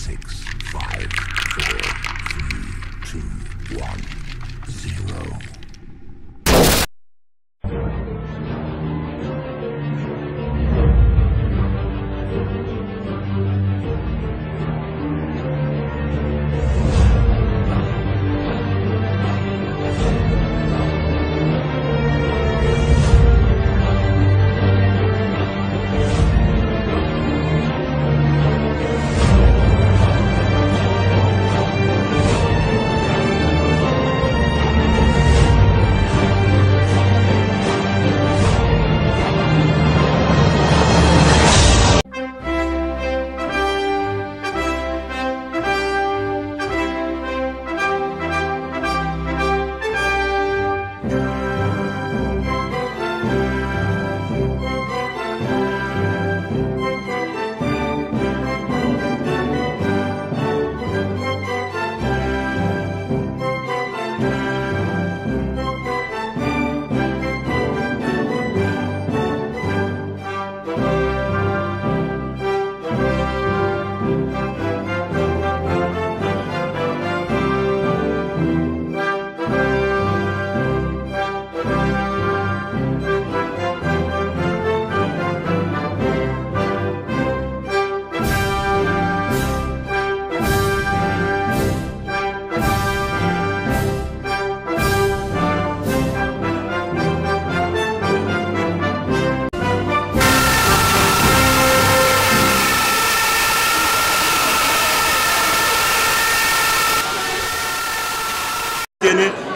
6, 5, 4, 3, 2, 1, 0.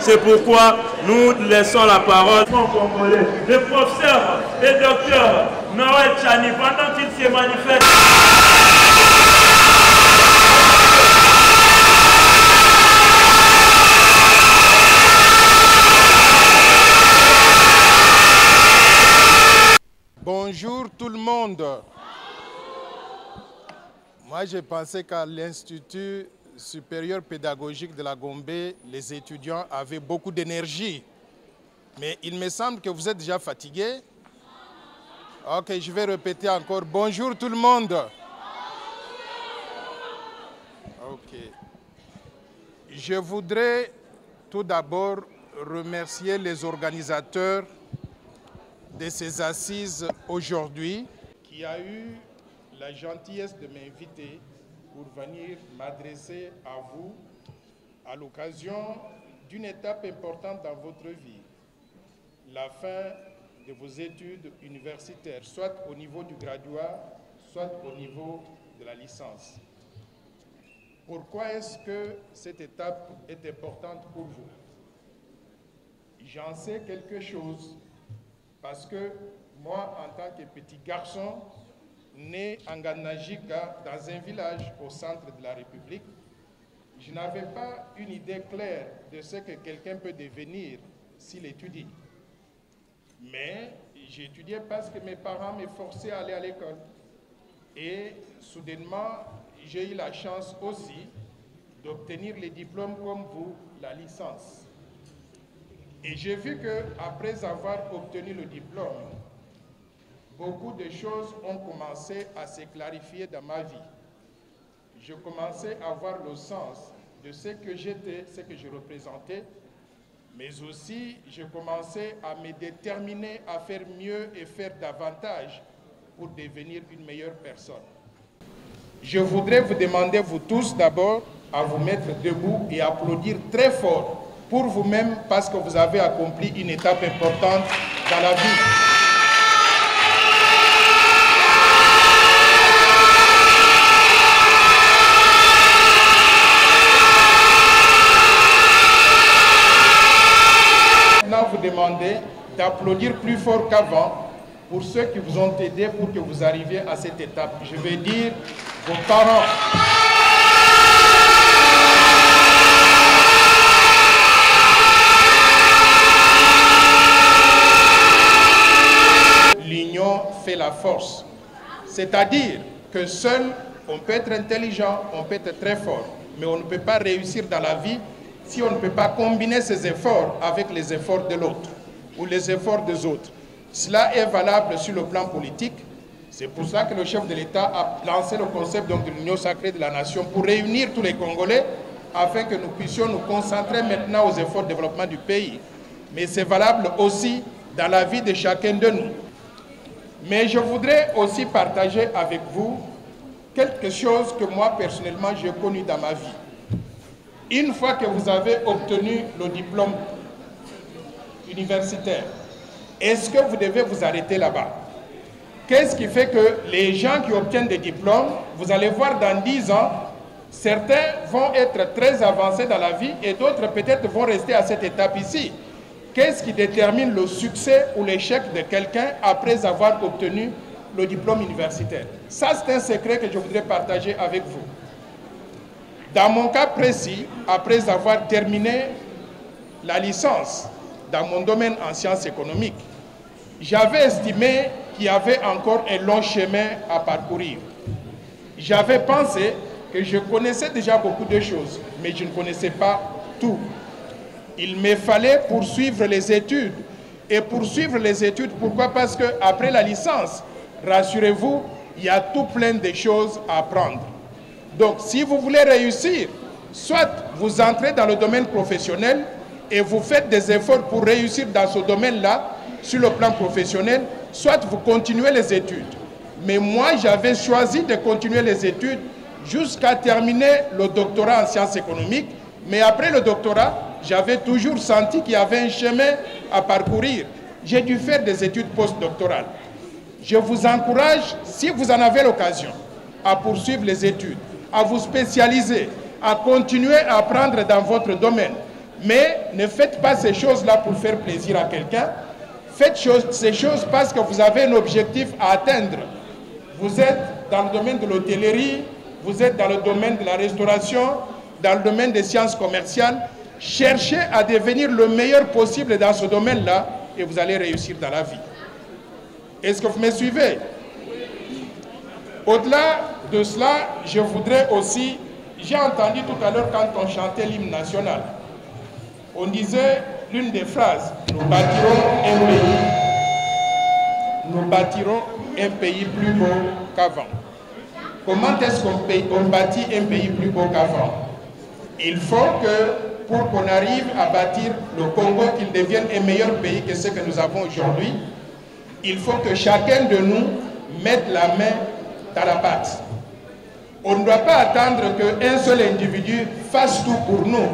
C'est pourquoi nous laissons la parole au Congolais, le professeur et docteur Noël Tchani, pendant qu'il se manifeste. Bonjour tout le monde. Moi, j'ai pensé qu'à l'Institut supérieur pédagogique de la Gombe, les étudiants avaient beaucoup d'énergie. Mais il me semble que vous êtes déjà fatigués. Ok, je vais répéter encore. Bonjour tout le monde. Ok. Je voudrais tout d'abord remercier les organisateurs de ces assises aujourd'hui, qui a eu la gentillesse de m'inviter pour venir m'adresser à vous à l'occasion d'une étape importante dans votre vie, la fin de vos études universitaires, soit au niveau du graduat, soit au niveau de la licence. Pourquoi est-ce que cette étape est importante pour vous? J'en sais quelque chose parce que moi, en tant que petit garçon, né en Ganajika, dans un village au centre de la République, je n'avais pas une idée claire de ce que quelqu'un peut devenir s'il étudie. Mais j'étudiais parce que mes parents me forçaient à aller à l'école. Et soudainement, j'ai eu la chance aussi d'obtenir les diplômes comme vous, la licence. Et j'ai vu qu'après avoir obtenu le diplôme, beaucoup de choses ont commencé à se clarifier dans ma vie. Je commençais à avoir le sens de ce que j'étais, ce que je représentais, mais aussi je commençais à me déterminer à faire mieux et faire davantage pour devenir une meilleure personne. Je voudrais vous demander, vous tous d'abord, à vous mettre debout et applaudir très fort pour vous-même parce que vous avez accompli une étape importante dans la vie. Maintenant, vous demandez d'applaudir plus fort qu'avant pour ceux qui vous ont aidé pour que vous arriviez à cette étape. Je vais dire vos parents. L'union fait la force. C'est-à-dire que seul, on peut être intelligent, on peut être très fort, mais on ne peut pas réussir dans la vie si on ne peut pas combiner ses efforts avec les efforts de l'autre ou les efforts des autres. Cela est valable sur le plan politique, C'est pour ça que le chef de l'État a lancé le concept de l'Union sacrée de la nation pour réunir tous les Congolais afin que nous puissions nous concentrer maintenant aux efforts de développement du pays. Mais c'est valable aussi dans la vie de chacun de nous. Mais je voudrais aussi partager avec vous quelque chose que moi personnellement j'ai connu dans ma vie. Une fois que vous avez obtenu le diplôme universitaire, est-ce que vous devez vous arrêter là-bas? Qu'est-ce qui fait que les gens qui obtiennent des diplômes, vous allez voir dans 10 ans, certains vont être très avancés dans la vie et d'autres peut-être vont rester à cette étape ici. Qu'est-ce qui détermine le succès ou l'échec de quelqu'un après avoir obtenu le diplôme universitaire? Ça, c'est un secret que je voudrais partager avec vous. Dans mon cas précis, après avoir terminé la licence dans mon domaine en sciences économiques, j'avais estimé qu'il y avait encore un long chemin à parcourir. J'avais pensé que je connaissais déjà beaucoup de choses, mais je ne connaissais pas tout. Il me fallait poursuivre les études. Et poursuivre les études, pourquoi? Parce qu'après la licence, rassurez-vous, il y a tout plein de choses à apprendre. Donc, si vous voulez réussir, soit vous entrez dans le domaine professionnel et vous faites des efforts pour réussir dans ce domaine-là, sur le plan professionnel, soit vous continuez les études. Mais moi, j'avais choisi de continuer les études jusqu'à terminer le doctorat en sciences économiques. Mais après le doctorat, j'avais toujours senti qu'il y avait un chemin à parcourir. J'ai dû faire des études postdoctorales. Je vous encourage, si vous en avez l'occasion, à poursuivre les études, à vous spécialiser, à continuer à apprendre dans votre domaine. Mais ne faites pas ces choses-là pour faire plaisir à quelqu'un. Faites ces choses parce que vous avez un objectif à atteindre. Vous êtes dans le domaine de l'hôtellerie, vous êtes dans le domaine de la restauration, dans le domaine des sciences commerciales. Cherchez à devenir le meilleur possible dans ce domaine-là et vous allez réussir dans la vie. Est-ce que vous me suivez? Au-delà de cela, je voudrais aussi, j'ai entendu tout à l'heure quand on chantait l'hymne national, on disait l'une des phrases, nous bâtirons un pays plus beau qu'avant. Comment est-ce qu'on bâtit un pays plus beau qu'avant? Il faut que, pour qu'on arrive à bâtir le Congo, qu'il devienne un meilleur pays que ce que nous avons aujourd'hui, il faut que chacun de nous mette la main dans la pâte. On ne doit pas attendre qu'un seul individu fasse tout pour nous.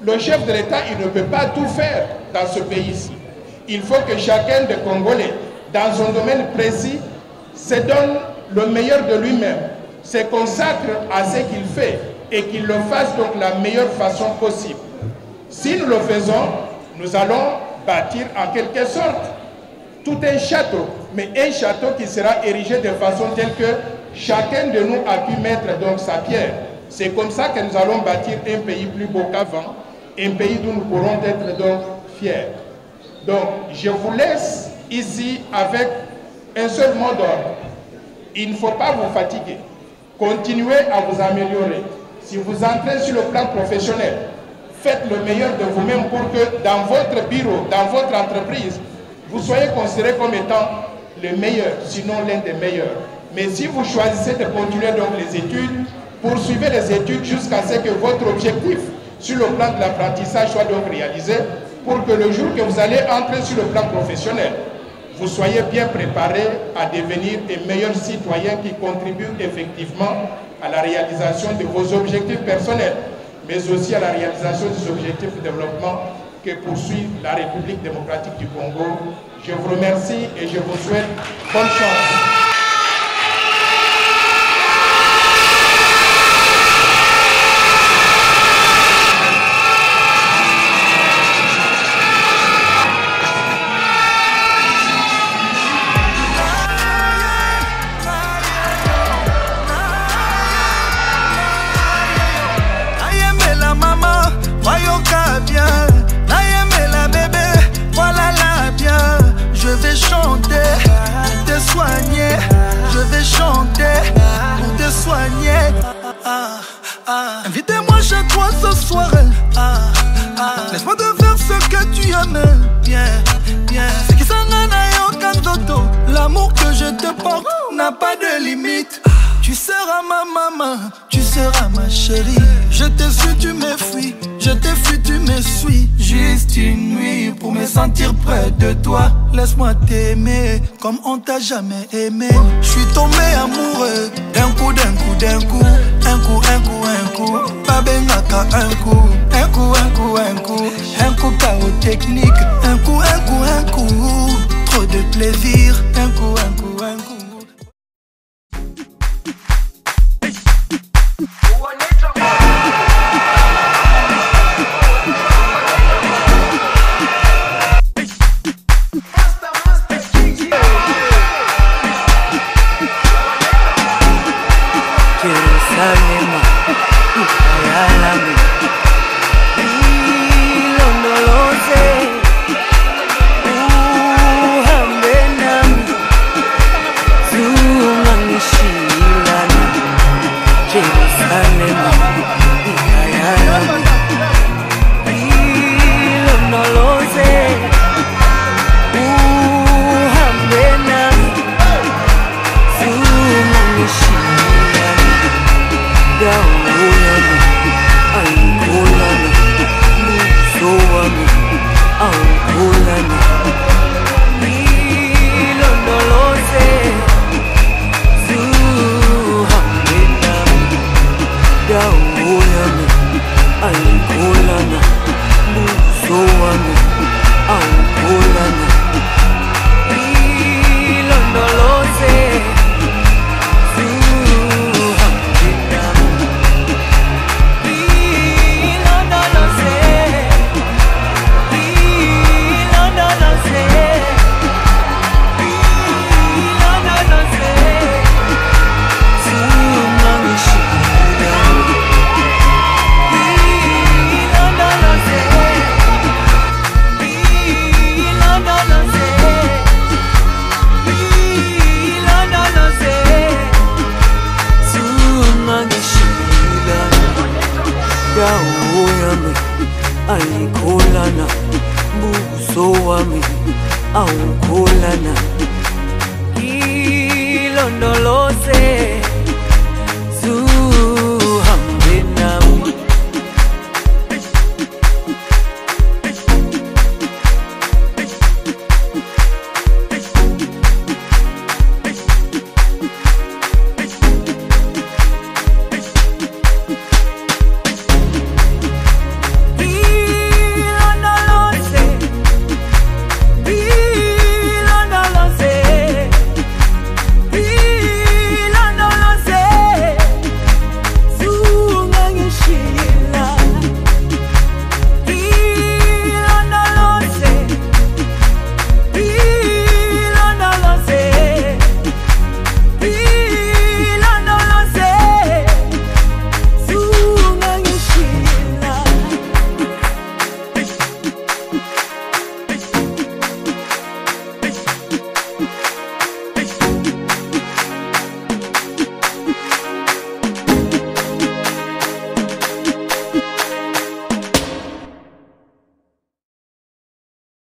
Le chef de l'État, il ne peut pas tout faire dans ce pays-ci. Il faut que chacun des Congolais, dans un domaine précis, se donne le meilleur de lui-même, se consacre à ce qu'il fait et qu'il le fasse donc de la meilleure façon possible. Si nous le faisons, nous allons bâtir en quelque sorte tout un château, mais un château qui sera érigé de façon telle que chacun de nous a pu mettre donc sa pierre. C'est comme ça que nous allons bâtir un pays plus beau qu'avant, un pays d'où nous pourrons être donc fiers. Donc, je vous laisse ici avec un seul mot d'ordre. Il ne faut pas vous fatiguer. Continuez à vous améliorer. Si vous entrez sur le plan professionnel, faites le meilleur de vous-même pour que dans votre bureau, dans votre entreprise, vous soyez considéré comme étant le meilleur, sinon l'un des meilleurs. Mais si vous choisissez de continuer donc les études, poursuivez les études jusqu'à ce que votre objectif sur le plan de l'apprentissage soit donc réalisé pour que le jour que vous allez entrer sur le plan professionnel, vous soyez bien préparé à devenir des meilleurs citoyens qui contribuent effectivement à la réalisation de vos objectifs personnels, mais aussi à la réalisation des objectifs de développement que poursuit la République démocratique du Congo. Je vous remercie et je vous souhaite bonne chance. Invitez-moi chez toi ce soir. Laisse-moi te faire ce que tu aimes. Bien. C'est qui s'en a yo kanzoto. L'amour que je te porte. n'a pas de limite. Tu seras ma maman, tu seras ma chérie. Je t'ai su, tu me fuis, je t'ai fui, tu me suis. Juste une nuit pour me sentir près de toi. Laisse-moi t'aimer comme on t'a jamais aimé. Je suis tombé amoureux d'un coup, d'un coup, d'un coup. Un coup, un coup, un coup. Pas benaka, un coup. Un coup, un coup, un coup. Un coup chaos technique. Un coup, un coup, un coup. Trop de plaisir. Un coup, un coup, un coup. Jerusalema, Ayalami, Ilondoloze, uhambe nami, zungangishilana. Jerusalema, Ayalami, Ilondoloze, uhambe nami, zungangishilana. Daulana, Alkulana, Musoami, Alkulana, Ilondoloze, Zuhamina, Daulana, Alkulana, Musoami, Alkulana, Ilondoloze. Alikolana, buso wami, aukolana, ilondoloze.